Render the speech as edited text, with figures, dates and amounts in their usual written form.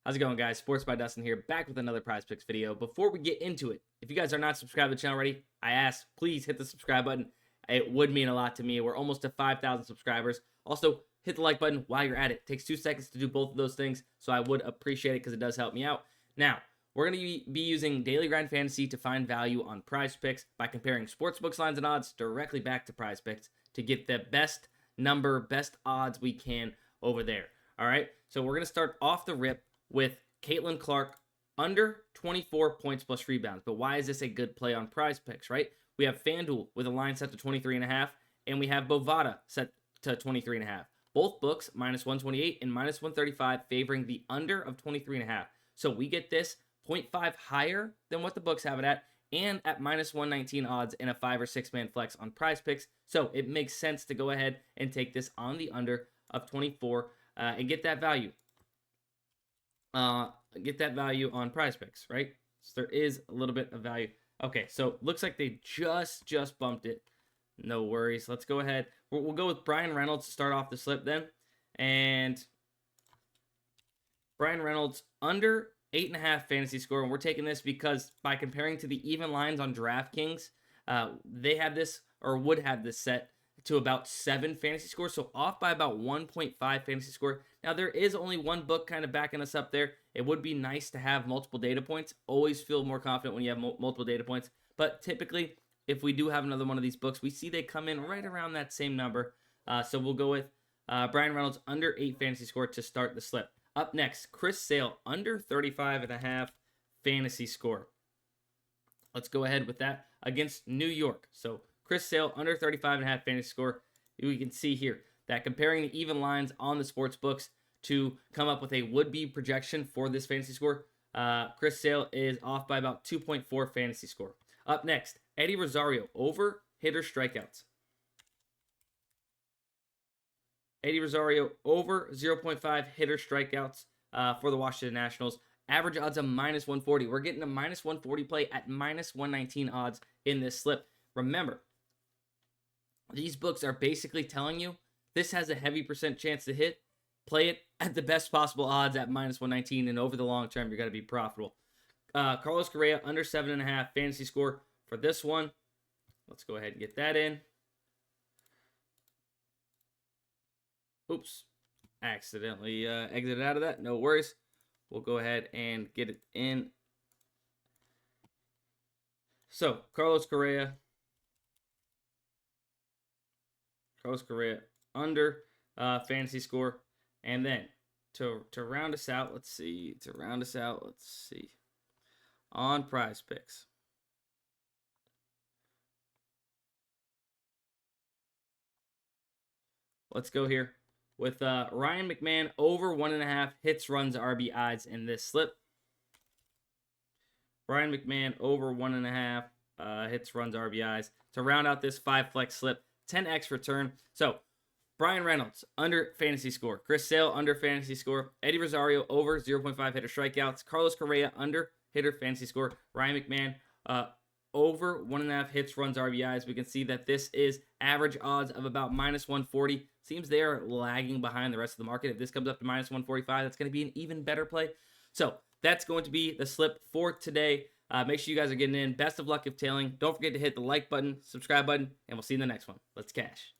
How's it going, guys? Sports by Dustin here, back with another PrizePicks video. Before we get into it, if you guys are not subscribed to the channel already, I ask, please hit the subscribe button. It would mean a lot to me. We're almost to 5,000 subscribers. Also, hit the like button while you're at it. It takes 2 seconds to do both of those things, so I would appreciate it because it does help me out. Now, we're going to be using Daily Grind Fantasy to find value on PrizePicks by comparing sportsbooks lines and odds directly back to PrizePicks to get the best number, best odds we can over there. All right, so we're going to start off the rip with Caitlin Clark under 24 points plus rebounds. But why is this a good play on PrizePicks, right? We have FanDuel with a line set to 23.5, and we have Bovada set to 23.5. Both books, minus 128 and minus 135, favoring the under of 23.5. So we get this 0.5 higher than what the books have it at, and at minus 119 odds in a 5 or 6 man flex on PrizePicks. So it makes sense to go ahead and take this on the under of 24 and get that value. Get that value on PrizePicks, right? So there is a little bit of value. Okay, so looks like they just bumped it. No worries. Let's go ahead. We'll go with Brian Reynolds to start off the slip then. And Brian Reynolds under 8.5 fantasy score. And we're taking this because by comparing to the even lines on DraftKings, they have this or would have this set to about 7 fantasy score, so off by about 1.5 fantasy score. Now, there is only one book kind of backing us up there. It would be nice to have multiple data points. Always feel more confident when you have multiple data points. But typically, if we do have another one of these books, we see they come in right around that same number. So we'll go with Brian Reynolds under 8 fantasy score to start the slip. Up next, Chris Sale under 35.5 fantasy score. Let's go ahead with that against New York. So Chris Sale under 35.5 fantasy score. We can see here that comparing the even lines on the sports books to come up with a would-be projection for this fantasy score, Chris Sale is off by about 2.4 fantasy score. Up next, Eddie Rosario over hitter strikeouts. Eddie Rosario over 0.5 hitter strikeouts for the Washington Nationals. Average odds of minus 140. We're getting a minus 140 play at minus 119 odds in this slip. Remember, these books are basically telling you this has a heavy percent chance to hit. Play it at the best possible odds at minus 119, and over the long term, you're going to be profitable. Carlos Correa under 7.5 fantasy score for this one. Let's go ahead and get that in. Oops, accidentally exited out of that. No worries. We'll go ahead and get it in. So, Carlos Correa under fantasy score. And then to round us out, let's see. On PrizePicks. Let's go here with Ryan McMahon over 1.5 hits, runs, RBIs in this slip. Ryan McMahon over 1.5 hits, runs, RBIs to round out this 5 flex slip. 10x return. So, Brian Reynolds under fantasy score. Chris Sale under fantasy score. Eddie Rosario over 0.5 hitter strikeouts. Carlos Correa under hitter fantasy score. Ryan McMahon over 1.5 hits, runs, RBIs. We can see that this is average odds of about minus 140. Seems they are lagging behind the rest of the market. If this comes up to minus 145, that's going to be an even better play. So, that's going to be the slip for today. Make sure you guys are getting in. Best of luck if tailing. Don't forget to hit the like button, subscribe button, and we'll see you in the next one. Let's cash.